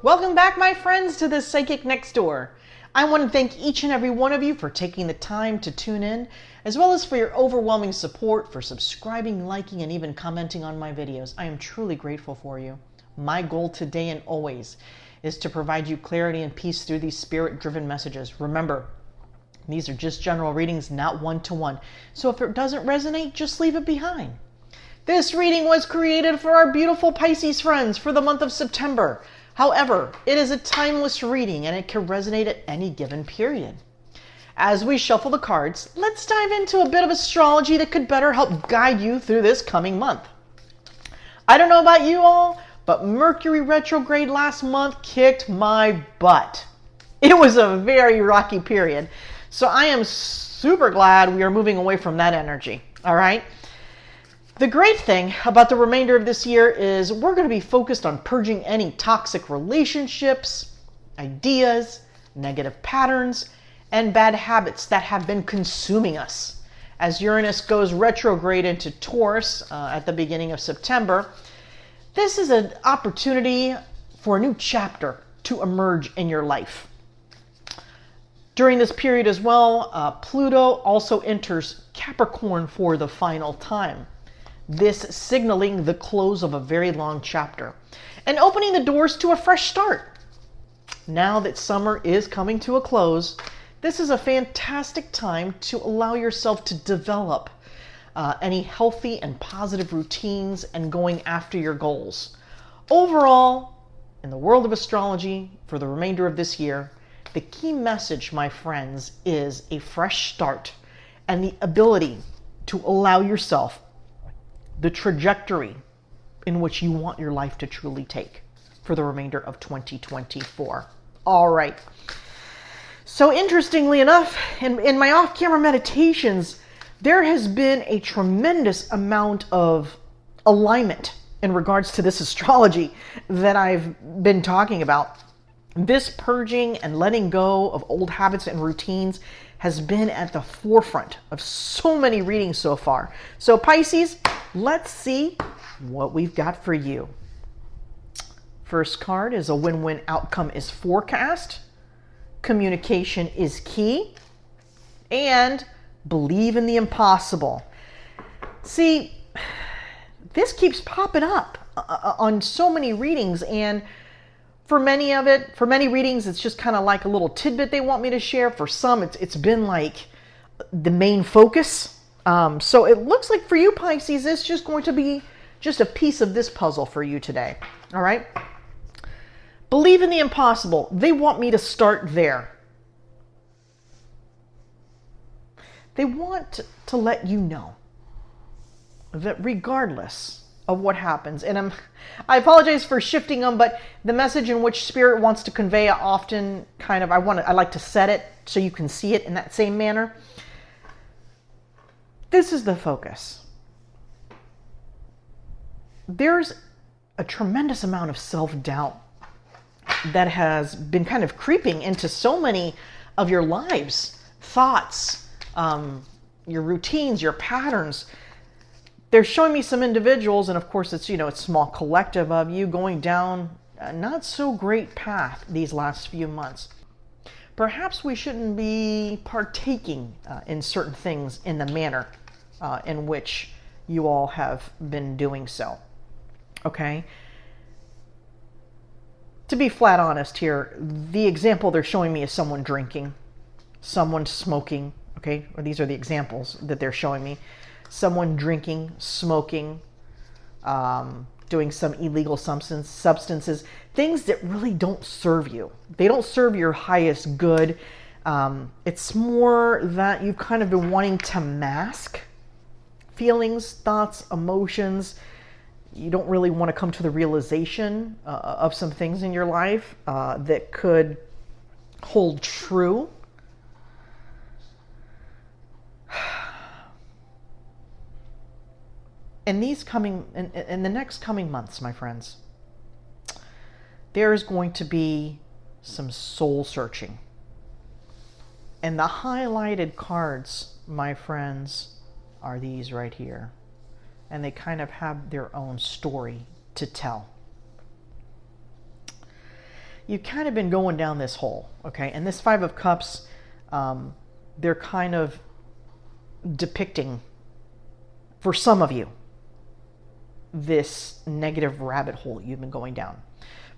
Welcome back, my friends, to the Psychic Next Door. I want to thank each and every one of you for taking the time to tune in, as well as for your overwhelming support, for subscribing, liking, and even commenting on my videos. I am truly grateful for you. My goal today and always is to provide you clarity and peace through these spirit-driven messages. Remember, these are just general readings, not one-to-one. So if it doesn't resonate, just leave it behind. This reading was created for our beautiful Pisces friends for the month of September. However, it is a timeless reading and it can resonate at any given period. As we shuffle the cards, let's dive into a bit of astrology that could better help guide you through this coming month. I don't know about you all, but Mercury retrograde last month kicked my butt. It was a very rocky period, so I am super glad we are moving away from that energy, all right? The great thing about the remainder of this year is we're going to be focused on purging any toxic relationships, ideas, negative patterns, and bad habits that have been consuming us. As Uranus goes retrograde into Taurus at the beginning of September, this is an opportunity for a new chapter to emerge in your life. During this period as well, Pluto also enters Capricorn for the final time. This signaling the close of a very long chapter and opening the doors to a fresh start. Now that summer is coming to a close, this is a fantastic time to allow yourself to develop any healthy and positive routines and going after your goals. Overall, in the world of astrology, for the remainder of this year, the key message, my friends, is a fresh start and the ability to allow yourself the trajectory in which you want your life to truly take for the remainder of 2024. All right. So interestingly enough, in my off-camera meditations, there has been a tremendous amount of alignment in regards to this astrology that I've been talking about. This purging and letting go of old habits and routines has been at the forefront of so many readings so far. So Pisces, let's see what we've got for you. First card is a win-win outcome is forecast. Communication is key. And believe in the impossible. See, this keeps popping up on so many readings, and for many readings, it's just kind of like a little tidbit they want me to share. For some, it's been like the main focus. So it looks like for you, Pisces, it's just going to be just a piece of this puzzle for you today. All right? Believe in the impossible. They want me to start there. They want to let you know that regardless of what happens, and I apologize for shifting them, but the message in which Spirit wants to convey often I like to set it so you can see it in that same manner. This is the focus. There's a tremendous amount of self-doubt that has been kind of creeping into so many of your lives, thoughts, your routines, your patterns. They're showing me some individuals, and of course it's a small collective of you going down a not so great path these last few months. Perhaps we shouldn't be partaking in certain things in the manner in which you all have been doing so. Okay? To be flat honest here, the example they're showing me is someone drinking, someone smoking, okay? Or these are the examples that they're showing me. Someone drinking, smoking, doing some illegal substances, things that really don't serve you. They don't serve your highest good. It's more that you've kind of been wanting to mask feelings, thoughts, emotions. You don't really want to come to the realization of some things in your life that could hold true. In the next coming months, my friends, there is going to be some soul searching. And the highlighted cards, my friends, are these right here. And they kind of have their own story to tell. you've kind of been going down this hole, okay? And this Five of Cups, they're kind of depicting, for some of you, this negative rabbit hole you've been going down.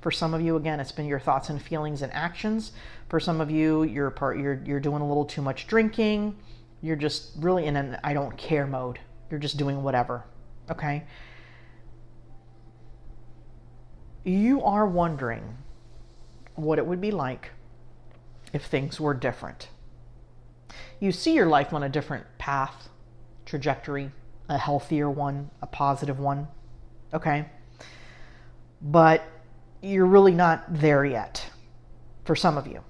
For some of you, again, it's been your thoughts and feelings and actions. For some of you, you're doing a little too much drinking. You're just really in an I don't care mode. You're just doing whatever, okay? You are wondering what it would be like if things were different. You see your life on a different path, trajectory, a healthier one, a positive one, okay? But you're really not there yet for some of you.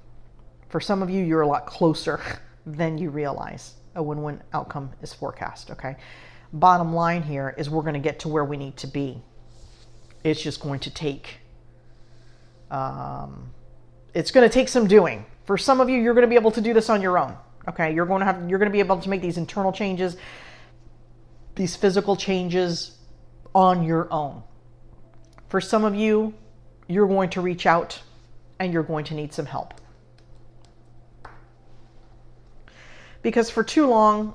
For some of you, you're a lot closer than you realize. A win-win outcome is forecast, okay? Bottom line here is we're going to get to where we need to be. It's just going to take, it's going to take some doing. For some of you, you're going to be able to do this on your own, okay? You're going to be able to make these internal changes, these physical changes on your own. For some of you, you're going to reach out and you're going to need some help. Because for too long,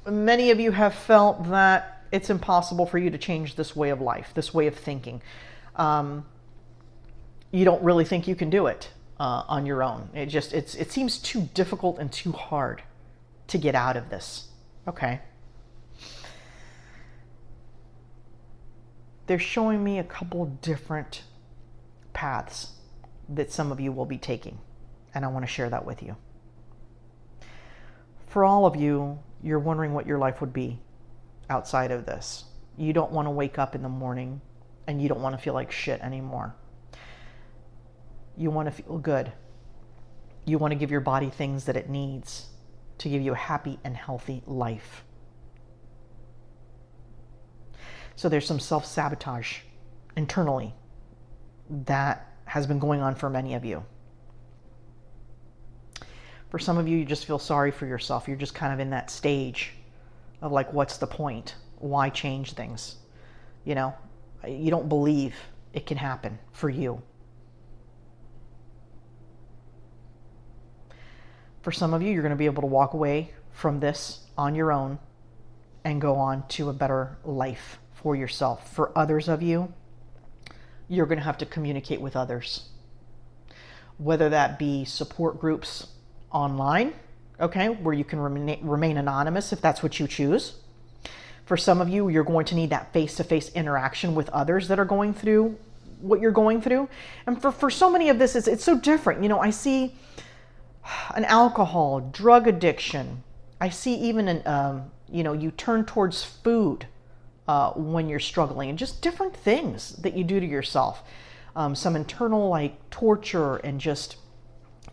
many of you have felt that it's impossible for you to change this way of life, this way of thinking. You don't really think you can do it on your own. It seems too difficult and too hard to get out of this. Okay. They're showing me a couple different paths that some of you will be taking, and I want to share that with you. For all of you, you're wondering what your life would be outside of this. You don't want to wake up in the morning and you don't want to feel like shit anymore. You want to feel good. You want to give your body things that it needs to give you a happy and healthy life. So there's some self-sabotage internally that has been going on for many of you. For some of you, you just feel sorry for yourself. You're just kind of in that stage of like, what's the point? Why change things? You know, you don't believe it can happen for you. For some of you, you're going to be able to walk away from this on your own and go on to a better life for yourself. For others of you, you're going to have to communicate with others, whether that be support groups online, okay, where you can remain anonymous if that's what you choose. For some of you, you're going to need that face-to-face interaction with others that are going through what you're going through. And for so many of this, it's so different. You know, I see an alcohol, drug addiction. I see even you turn towards food when you're struggling, and just different things that you do to yourself. Some internal like torture, and just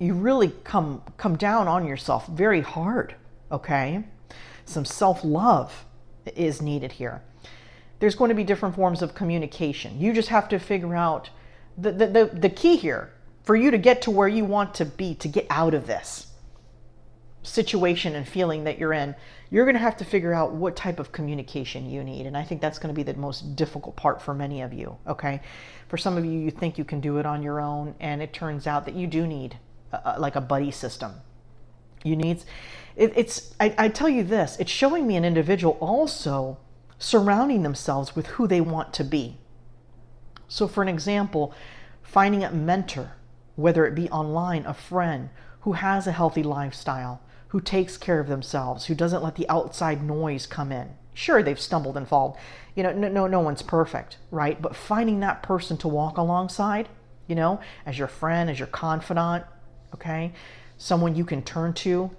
you really come down on yourself very hard, okay? Some self-love is needed here. There's going to be different forms of communication. You just have to figure out the key here for you to get to where you want to be, to get out of this situation and feeling that you're in. You're going to have to figure out what type of communication you need. And I think that's going to be the most difficult part for many of you, okay? For some of you, you think you can do it on your own, and it turns out that you do need like a buddy system. You need, I tell you this, it's showing me an individual also surrounding themselves with who they want to be. So for an example, finding a mentor, whether it be online, a friend who has a healthy lifestyle, who takes care of themselves, who doesn't let the outside noise come in. Sure, they've stumbled and fallen. You know, no one's perfect, right? But finding that person to walk alongside, you know, as your friend, as your confidant, okay? Someone you can turn to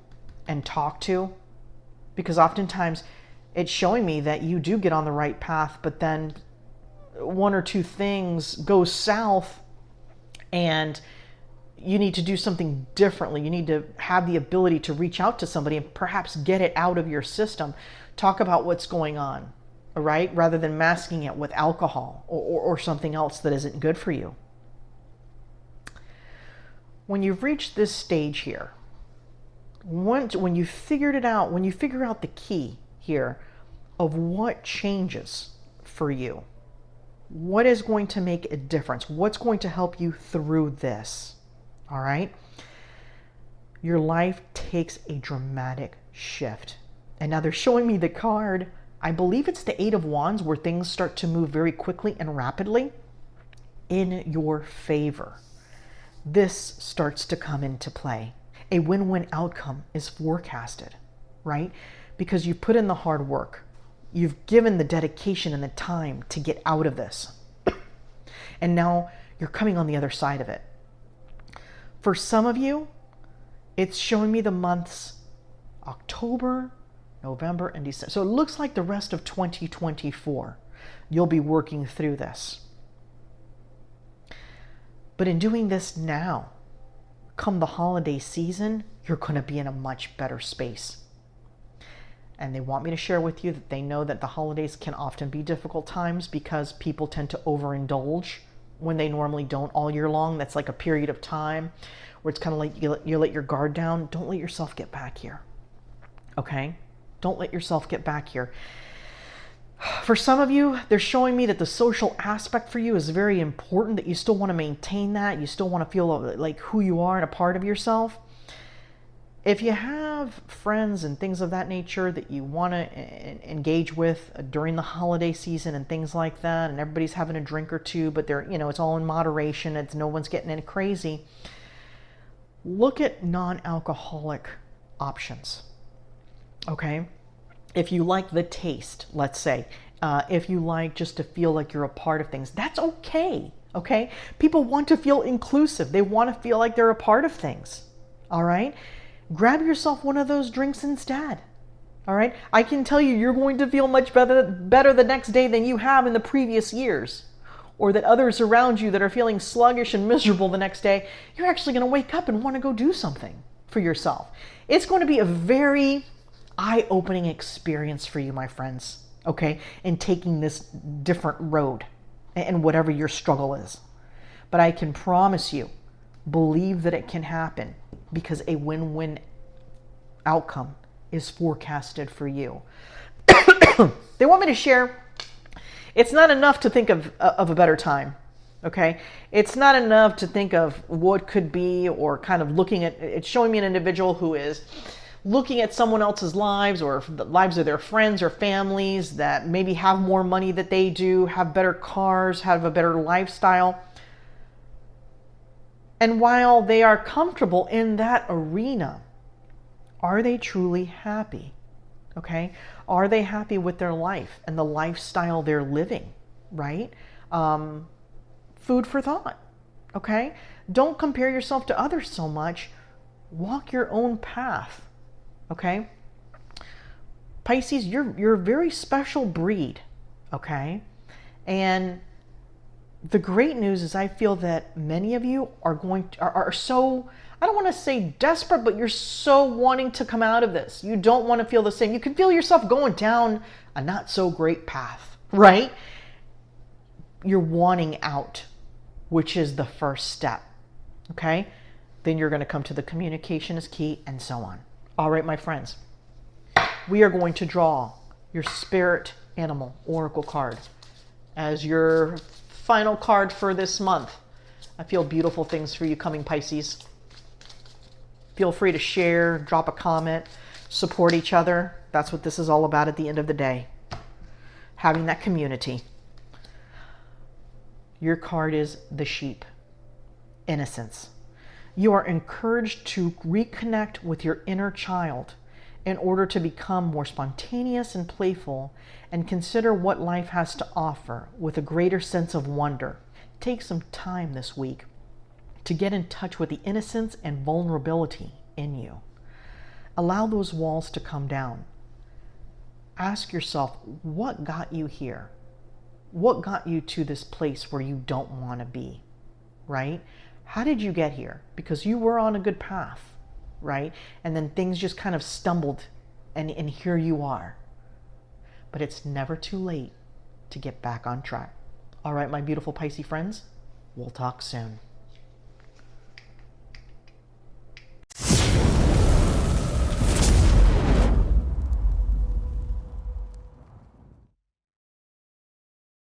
and talk to. Because oftentimes it's showing me that you do get on the right path, but then one or two things go south and you need to do something differently. You need to have the ability to reach out to somebody and perhaps get it out of your system. Talk about what's going on, all right? Rather than masking it with alcohol or something else that isn't good for you. When you've reached this stage here, when you figured it out, when you figure out the key here of what changes for you, What is going to make a difference? What's going to help you through this? All right? Your life takes a dramatic shift. And now they're showing me the card. I believe it's the Eight of Wands, where things start to move very quickly and rapidly in your favor. This starts to come into play. A win-win outcome is forecasted, right? Because you've put in the hard work. You've given the dedication and the time to get out of this. And now you're coming on the other side of it. For some of you, it's showing me the months October, November, and December. So it looks like the rest of 2024, you'll be working through this. But in doing this now, come the holiday season, you're going to be in a much better space. And they want me to share with you that they know that the holidays can often be difficult times because people tend to overindulge when they normally don't all year long. That's like a period of time where it's kind of like you let your guard down. Don't let yourself get back here. Okay? Don't let yourself get back here. For some of you, they're showing me that the social aspect for you is very important, that you still want to maintain that. You still want to feel like who you are and a part of yourself. If you have friends and things of that nature that you want to engage with during the holiday season and things like that, and everybody's having a drink or two, but they're, it's all in moderation, it's no one's getting any crazy, look at non-alcoholic options. Okay? If you like the taste, let's say, if you like just to feel like you're a part of things, that's okay. Okay? People want to feel inclusive. They want to feel like they're a part of things. All right? Grab yourself one of those drinks instead. All right? I can tell you, you're going to feel much better the next day than you have in the previous years. Or that others around you that are feeling sluggish and miserable the next day, you're actually going to wake up and want to go do something for yourself. It's going to be a very eye-opening experience for you, my friends, okay, in taking this different road and whatever your struggle is. But I can promise you, believe that it can happen, because a win-win outcome is forecasted for you. They want me to share, it's not enough to think of a better time, okay? It's not enough to think of what could be, or kind of looking at, it's showing me an individual who is looking at someone else's lives, or the lives of their friends or families that maybe have more money that they do, have better cars, have a better lifestyle. And while they are comfortable in that arena, are they truly happy? Okay? Are they happy with their life and the lifestyle they're living, right? Food for thought, okay? Don't compare yourself to others so much. Walk your own path, okay? Pisces, you're a very special breed, okay? And the great news is I feel that many of you are so, I don't want to say desperate, but you're so wanting to come out of this. You don't want to feel the same. You can feel yourself going down a not so great path, right? You're wanting out, which is the first step, okay? Then you're going to come to the communication is key, and so on. All right, my friends, we are going to draw your spirit animal oracle card as your final card for this month. I feel beautiful things for you coming, Pisces. Feel free to share, drop a comment, support each other. That's what this is all about at the end of the day. Having that community. Your card is the sheep. Innocence. You are encouraged to reconnect with your inner child in order to become more spontaneous and playful, and consider what life has to offer with a greater sense of wonder. Take some time this week to get in touch with the innocence and vulnerability in you. Allow those walls to come down. Ask yourself, what got you here? What got you to this place where you don't want to be, right? How did you get here? Because you were on a good path, right? And then things just kind of stumbled, and here you are. But it's never too late to get back on track. All right, my beautiful Pisces friends, we'll talk soon.